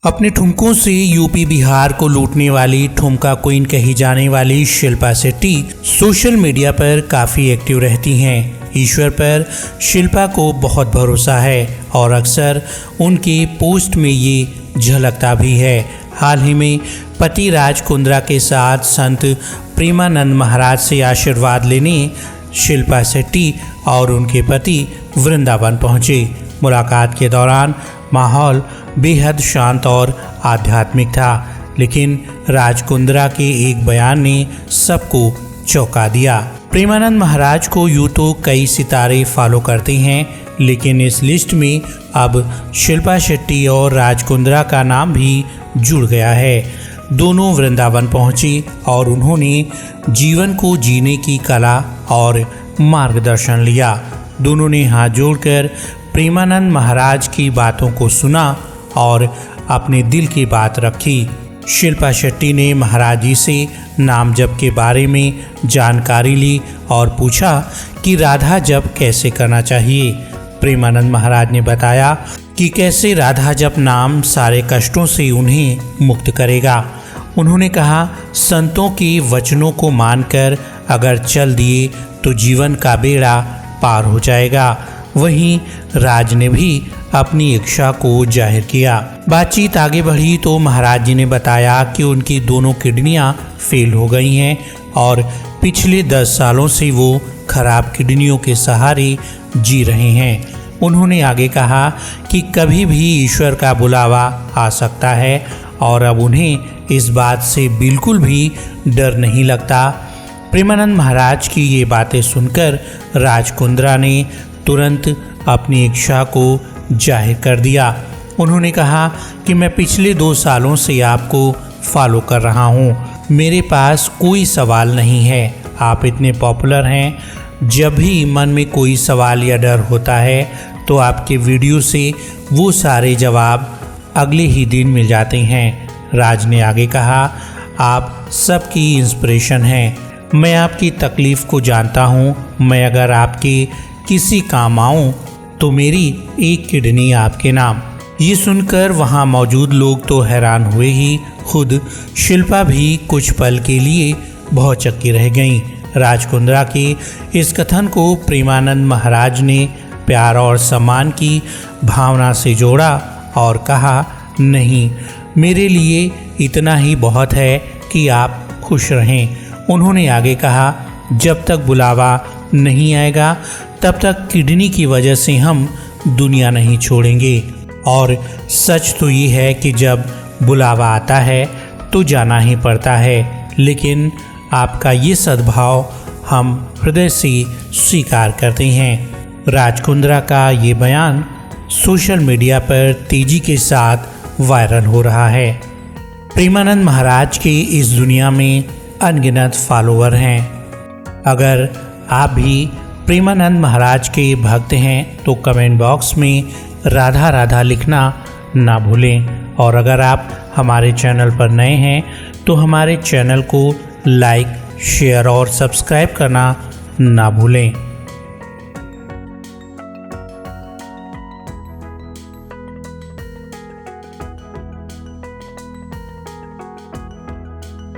अपने ठुमकों से यूपी बिहार को लूटने वाली ठुमका क्वीन कही जाने वाली शिल्पा शेट्टी सोशल मीडिया पर काफ़ी एक्टिव रहती हैं। ईश्वर पर शिल्पा को बहुत भरोसा है और अक्सर उनके पोस्ट में ये झलकता भी है। हाल ही में पति राज कुंद्रा के साथ संत प्रेमानंद महाराज से आशीर्वाद लेने शिल्पा शेट्टी और उनके पति वृंदावन पहुंचे। मुलाकात के दौरान माहौल बेहद शांत और आध्यात्मिक था, लेकिन राज कुंद्रा के एक बयान ने सबको चौंका दिया। प्रेमानंद महाराज को यूँ तो कई सितारे फॉलो करते हैं, लेकिन इस लिस्ट में अब शिल्पा शेट्टी और राज कुंद्रा का नाम भी जुड़ गया है। दोनों वृंदावन पहुंची और उन्होंने जीवन को जीने की कला और मार्गदर्शन लिया। दोनों ने हाथ जोड़कर प्रेमानंद महाराज की बातों को सुना और अपने दिल की बात रखी। शिल्पा शेट्टी ने महाराज जी से नाम जप के बारे में जानकारी ली और पूछा कि राधा जप कैसे करना चाहिए। प्रेमानंद महाराज ने बताया कि कैसे राधा जप नाम सारे कष्टों से उन्हें मुक्त करेगा। उन्होंने कहा, संतों के वचनों को मानकर अगर चल दिए तो जीवन का बेड़ा पार हो जाएगा। वहीं राज ने भी अपनी इच्छा को जाहिर किया। बातचीत आगे बढ़ी तो महाराज जी ने बताया कि उनकी दोनों किडनियां फेल हो गई हैं और पिछले 10 सालों से वो खराब किडनियों के सहारे जी रहे हैं। उन्होंने आगे कहा कि कभी भी ईश्वर का बुलावा आ सकता है और अब उन्हें इस बात से बिल्कुल भी डर नहीं लगता। प्रेमानंद महाराज की ये बातें सुनकर राज कुंद्रा ने तुरंत अपनी इच्छा को जाहिर कर दिया। उन्होंने कहा कि मैं पिछले 2 सालों से आपको फॉलो कर रहा हूँ। मेरे पास कोई सवाल नहीं है। आप इतने पॉपुलर हैं। जब भी मन में कोई सवाल या डर होता है तो आपके वीडियो से वो सारे जवाब अगले ही दिन मिल जाते हैं। राज ने आगे कहा, आप सबकी इंस्पिरेशन हैं। मैं आपकी तकलीफ़ को जानता हूँ। मैं अगर आपके किसी काम आऊँ तो मेरी एक किडनी आपके नाम। ये सुनकर वहाँ मौजूद लोग तो हैरान हुए ही, खुद शिल्पा भी कुछ पल के लिए भौचक्की रह गईं। राज कुंद्रा के इस कथन को प्रेमानंद महाराज ने प्यार और सम्मान की भावना से जोड़ा और कहा, नहीं, मेरे लिए इतना ही बहुत है कि आप खुश रहें। उन्होंने आगे कहा, जब तक बुलावा नहीं आएगा तब तक किडनी की वजह से हम दुनिया नहीं छोड़ेंगे। और सच तो ये है कि जब बुलावा आता है तो जाना ही पड़ता है, लेकिन आपका ये सद्भाव हम हृदय से स्वीकार करते हैं। राज कुंद्रा का ये बयान सोशल मीडिया पर तेजी के साथ वायरल हो रहा है। प्रेमानंद महाराज के इस दुनिया में अनगिनत फॉलोअर हैं। अगर आप भी प्रेमानंद महाराज के भक्त हैं तो कमेंट बॉक्स में राधा राधा लिखना ना भूलें। और अगर आप हमारे चैनल पर नए हैं तो हमारे चैनल को लाइक, शेयर और सब्सक्राइब करना ना भूलें।